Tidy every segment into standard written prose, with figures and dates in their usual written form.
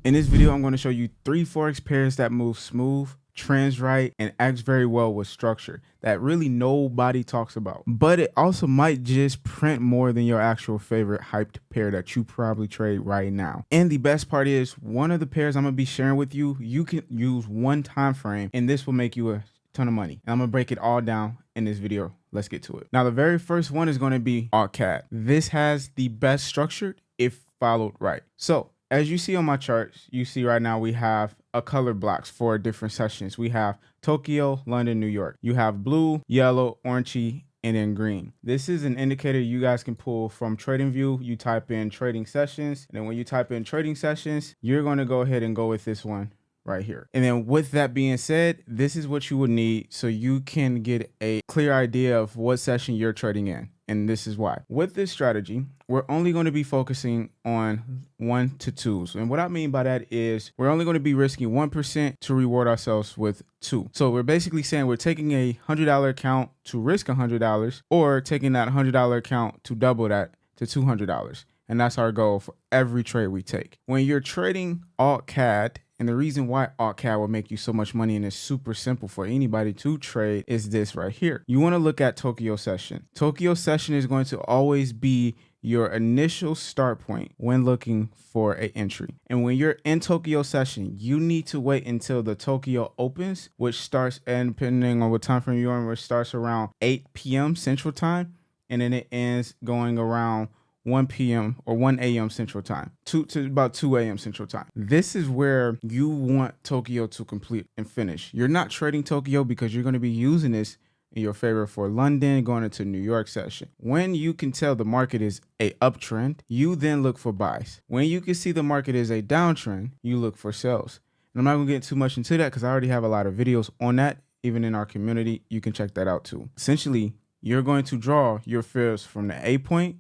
In this video, I'm going to show you 3 forex pairs that move smooth, trends right, and acts very well with structure that really nobody talks about. But it also might just print more than your actual favorite hyped pair that you probably trade right now. And the best part is, one of the pairs I'm going to be sharing with you, you can use one time frame and this will make you a ton of money. And I'm going to break it all down in this video. Let's get to it. Now, the very first one is going to be AltCAD. This has the best structure if followed right. So as you see on my charts, you see right now we have a color blocks for different sessions. We have Tokyo, London, New York. You have blue, yellow, orangey, and then green. This is an indicator you guys can pull from TradingView. You type in trading sessions, and then when you type in trading sessions, you're going to go ahead and go with this one right here. And then with that being said, this is what you would need so you can get a clear idea of what session you're trading in. And this is why. With this strategy, we're only going to be focusing on 1 to 2s. And what I mean by that is we're only going to be risking 1% to reward ourselves with 2. So we're basically saying we're taking a $100 account to risk $100, or taking that $100 account to double that to $200. And that's our goal for every trade we take. When you're trading AltCAD, and the reason why AltCAD will make you so much money and is super simple for anybody to trade is this right here. You want to look at Tokyo session. Tokyo session is going to always be your initial start point when looking for an entry. And when you're in Tokyo session, you need to wait until the Tokyo opens, which starts, and depending on what time frame you're on, which starts around 8 p.m. Central Time, and then it ends going around 1 p.m. or 1 a.m. Central Time to about 2 a.m. Central Time. This is where you want Tokyo to complete and finish. You're not trading Tokyo because you're going to be using this in your favor for London going into New York session. When you can tell the market is a uptrend, you then look for buys. When you can see the market is a downtrend, you look for sells. And I'm not going to get too much into that because I already have a lot of videos on that. Even in our community, you can check that out too. Essentially, you're going to draw your fibs from the A point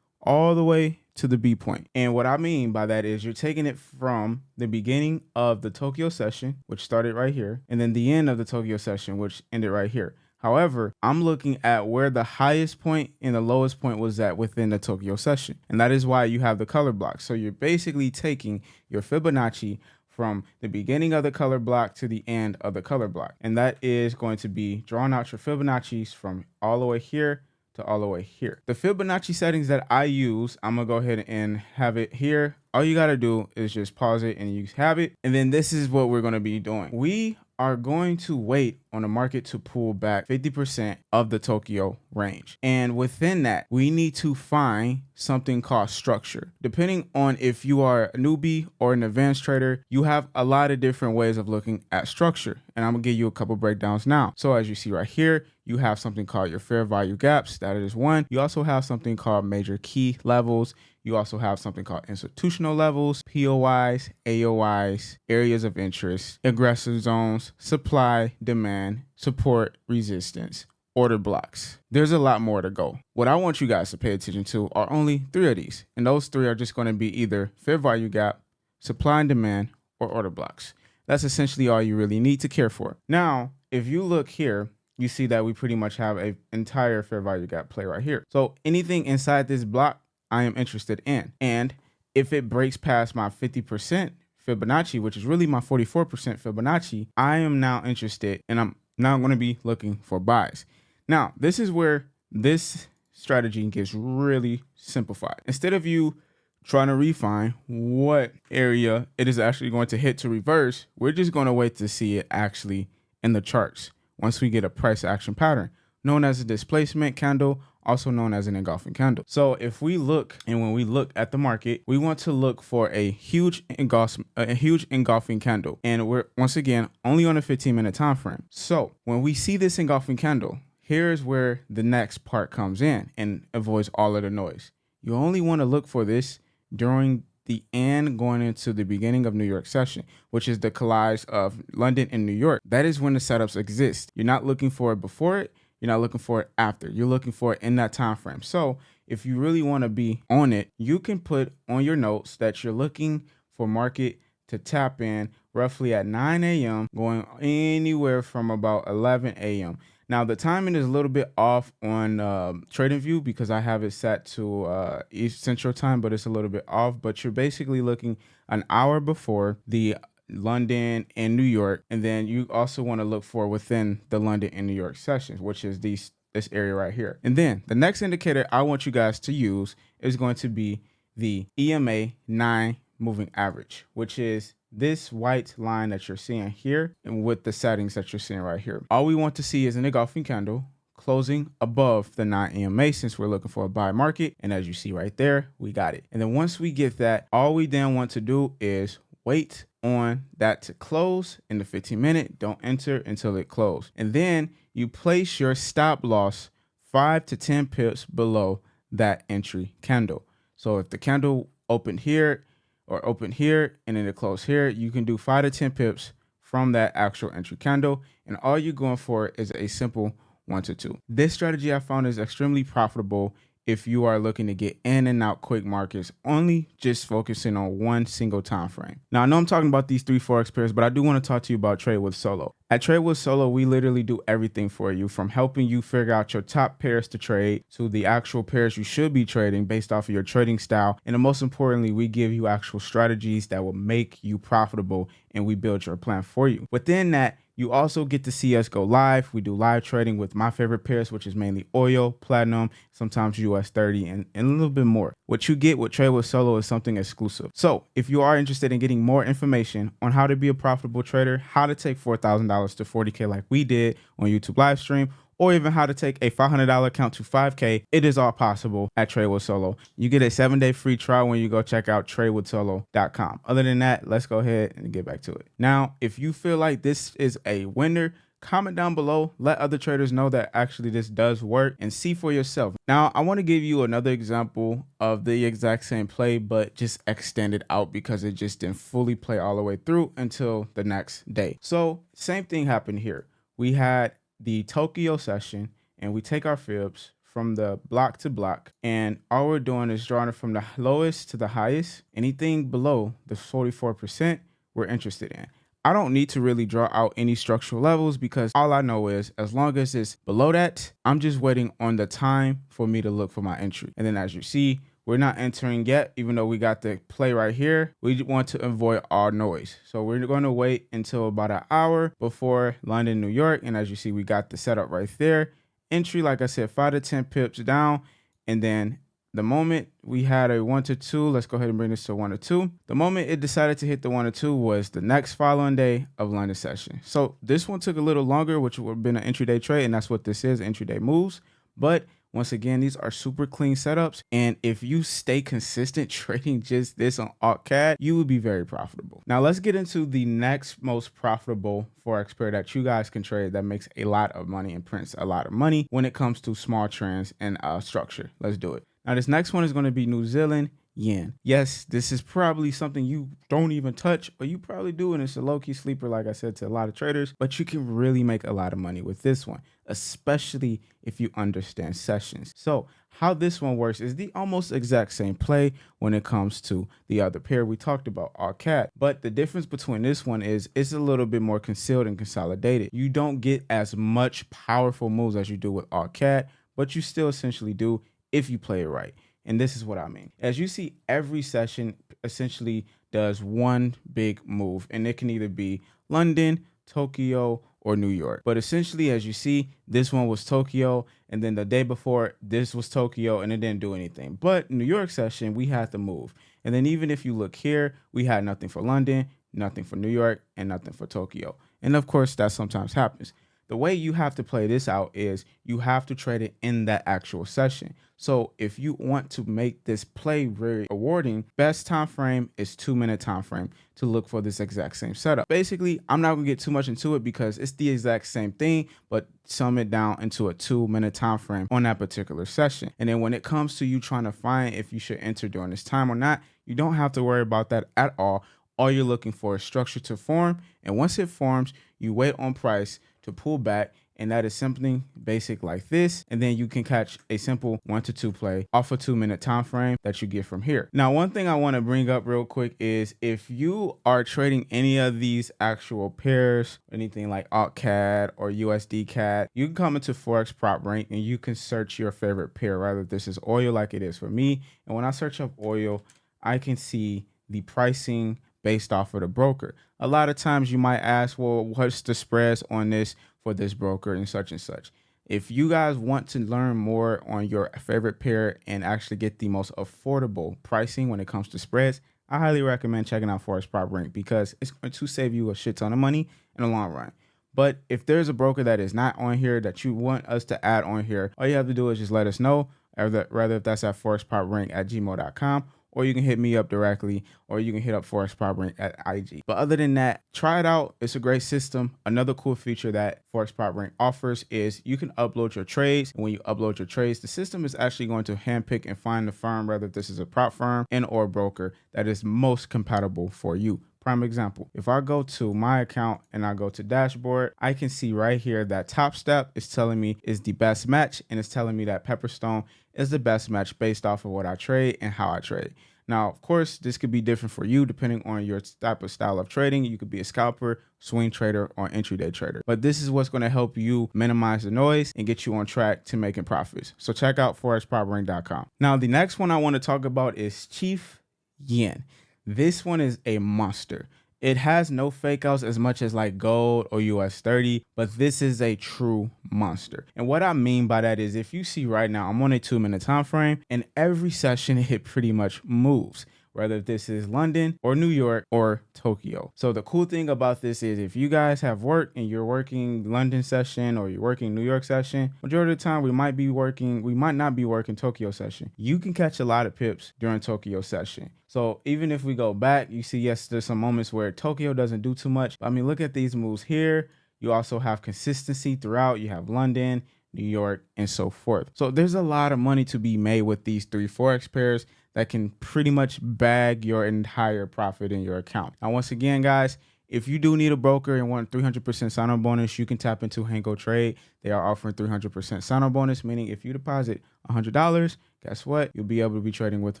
all the way to the B point. And what I mean by that is you're taking it from the beginning of the Tokyo session, which started right here, and then the end of the Tokyo session, which ended right here. However, I'm looking at where the highest point and the lowest point was at within the Tokyo session. And that is why you have the color block. So you're basically taking your Fibonacci from the beginning of the color block to the end of the color block. And that is going to be drawing out your Fibonacci's from all the way here to all the way here. The Fibonacci settings that I use, I'm gonna go ahead and have it here. All you gotta do is just pause it and you have it. And then this is what we're gonna be doing. We are going to wait on the market to pull back 50% of the Tokyo range. And within that, we need to find something called structure. Depending on if you are a newbie or an advanced trader, you have a lot of different ways of looking at structure. And I'm gonna give you a couple breakdowns now. So as you see right here, you have something called your fair value gaps. That is one. You also have something called major key levels. You also have something called institutional levels, POIs, AOIs, areas of interest, aggressive zones, supply, demand, support, resistance, order blocks. There's a lot more to go. What I want you guys to pay attention to are only 3 of these. And those 3 are just going to be either fair value gap, supply and demand, or order blocks. That's essentially all you really need to care for. Now, if you look here, you see that we pretty much have an entire fair value gap play right here. So anything inside this block, I am interested in. And if it breaks past my 50% Fibonacci, which is really my 44% Fibonacci, I am now interested, and I'm now going to be looking for buys. Now, this is where this strategy gets really simplified. Instead of you trying to refine what area it is actually going to hit to reverse, we're just going to wait to see it actually in the charts once we get a price action pattern, known as a displacement candle, also known as an engulfing candle. So if we look, and when we look at the market, we want to look for a huge engulfing candle. And we're once again only on a 15-minute time frame. So when we see this engulfing candle, here's where the next part comes in and avoids all of the noise. You only want to look for this during the end going into the beginning of New York session, which is the collage of London and New York. That is when the setups exist. You're not looking for it before it. You're not looking for it after. You're looking for it in that time frame. So if you really want to be on it, you can put on your notes that you're looking for market to tap in roughly at 9 a.m. going anywhere from about 11 a.m. Now the timing is a little bit off on TradingView because I have it set to East Central Time, but it's a little bit off. But you're basically looking an hour before the London and New York, and then you also want to look for within the London and New York sessions, which is this area right here. And then the next indicator I want you guys to use is going to be the EMA 9 moving average, which is this white line that you're seeing here and with the settings that you're seeing right here. All we want to see is an engulfing candle closing above the 9 EMA since we're looking for a buy market. And as you see right there, we got it. And then once we get that, all we then want to do is wait on that to close in the 15-minute. Don't enter until it closes. And then you place your stop loss 5 to 10 pips below that entry candle. So if the candle opened here or open here and then it close here, you can do 5 to 10 pips from that actual entry candle. And all you're going for is a simple 1 to 2. This strategy I found is extremely profitable if you are looking to get in and out quick markets, only just focusing on one single time frame. Now, I know I'm talking about these 3 Forex pairs, but I do want to talk to you about Trade with Solo. At Trade with Solo, we literally do everything for you, from helping you figure out your top pairs to trade to the actual pairs you should be trading based off of your trading style. And most importantly, we give you actual strategies that will make you profitable, and we build your plan for you. Within that, you also get to see us go live. We do live trading with my favorite pairs, which is mainly oil, platinum, sometimes US 30, and a little bit more. What you get with Trade with Solo is something exclusive. So if you are interested in getting more information on how to be a profitable trader, how to take $4,000 to 40K like we did on YouTube live stream, or even how to take a $500 account to 5K, it is all possible at Trade with Solo. You get a 7-day free trial when you go check out tradewithsolo.com. Other than that, let's go ahead and get back to it. Now, if you feel like this is a winner, comment down below, let other traders know that actually this does work, and see for yourself. Now, I want to give you another example of the exact same play, but just extended out because it just didn't fully play all the way through until the next day. So same thing happened here. We had the Tokyo session, and we take our fibs from the block to block, and all we're doing is drawing it from the lowest to the highest. Anything below the 44% we're interested in. I don't need to really draw out any structural levels because all I know is as long as it's below that, I'm just waiting on the time for me to look for my entry. And then as you see, we're not entering yet, even though we got the play right here. We want to avoid all noise. So we're going to wait until about an hour before London, New York. And as you see, we got the setup right there. Entry, like I said, 5 to 10 pips down. And then the moment we had a 1 to 2, let's go ahead and bring this to 1 to 2. The moment it decided to hit the 1 to 2 was the next following day of London session. So this one took a little longer, which would have been an intraday trade. And that's what this is, intraday moves. But once again, these are super clean setups. And if you stay consistent trading just this on AltCAD, you will be very profitable. Now let's get into the next most profitable Forex pair that you guys can trade that makes a lot of money and prints a lot of money when it comes to small trends and structure. Let's do it. Now this next one is going to be New Zealand yen. Yes, this is probably something you don't even touch, or you probably do, and it's a low-key sleeper, like I said, to a lot of traders, but you can really make a lot of money with this one, especially if you understand sessions. So how this one works is the almost exact same play when it comes to the other pair we talked about, AltCAD, but the difference between this one is it's a little bit more concealed and consolidated. You don't get as much powerful moves as you do with AltCAD, but you still essentially do if you play it right. And this is what I mean. As you see, every session essentially does one big move, and it can either be London, Tokyo, or New York. But essentially, as you see, this one was Tokyo, and then the day before, this was Tokyo, and it didn't do anything. But New York session, we had to move. And then even if you look here, we had nothing for London, nothing for New York, and nothing for Tokyo. And of course, that sometimes happens. The way you have to play this out is you have to trade it in that actual session. So if you want to make this play very rewarding, best time frame is 2-minute time frame to look for this exact same setup. Basically, I'm not gonna get too much into it because it's the exact same thing, but sum it down into a 2-minute time frame on that particular session. And then when it comes to you trying to find if you should enter during this time or not, you don't have to worry about that at all. All you're looking for is structure to form. And once it forms, you wait on price to pull back, And that is something basic like this. And then you can catch a simple 1 to 2 play off a 2-minute time frame that you get from here. Now, one thing I want to bring up real quick is if you are trading any of these actual pairs, anything like AltCAD or USD CAD, you can come into ForexPropRank and you can search your favorite pair, whether this is oil like it is for me. And when I search up oil, I can see the pricing based off of the broker. A lot of times you might ask, well, what's the spreads on this for this broker and such and such. If you guys want to learn more on your favorite pair and actually get the most affordable pricing when it comes to spreads, I highly recommend checking out ForexPropRank because it's going to save you a shit ton of money in the long run. But if there's a broker that is not on here that you want us to add on here, all you have to do is just let us know, rather if that's at ForexPropRank@gmail.com, or you can hit me up directly, or you can hit up ForexPropRank at IG. But other than that, try it out. It's a great system. Another cool feature that ForexPropRank offers is you can upload your trades. And when you upload your trades, the system is actually going to handpick and find the firm, whether this is a prop firm and or broker, that is most compatible for you. Prime example, if I go to my account and I go to dashboard, I can see right here that Top Step is telling me is the best match, and it's telling me that Pepperstone is the best match based off of what I trade and how I trade. Now, of course, this could be different for you depending on your type of style of trading. You could be a scalper, swing trader, or intraday trader. But this is what's going to help you minimize the noise and get you on track to making profits. So check out ForexPropRank.com. Now, the next one I want to talk about is Chief Yen. This one is a monster. It has no fake outs as much as like gold or US 30, but this is a true monster. And what I mean by that is if you see right now, I'm on a 2-minute time frame, and every session it pretty much moves, whether this is London or New York or Tokyo. So the cool thing about this is if you guys have work and you're working London session or you're working New York session, majority of the time we might not be working Tokyo session. You can catch a lot of pips during Tokyo session. So even if we go back, you see, yes, there's some moments where Tokyo doesn't do too much. But I mean, look at these moves here. You also have consistency throughout. You have London, New York, and so forth. So there's a lot of money to be made with these 3 Forex pairs that can pretty much bag your entire profit in your account. Now, once again, guys, if you do need a broker and want 300% sign-on bonus, you can tap into HankoTrade. They are offering 300% sign-on bonus, meaning if you deposit $100, guess what? You'll be able to be trading with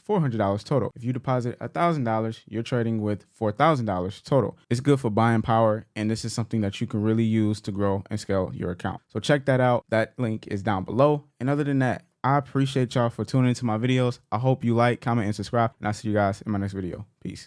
$400 total. If you deposit $1,000, you're trading with $4,000 total. It's good for buying power, and this is something that you can really use to grow and scale your account. So check that out. That link is down below. And other than that, I appreciate y'all for tuning into my videos. I hope you like, comment, and subscribe, and I'll see you guys in my next video. Peace.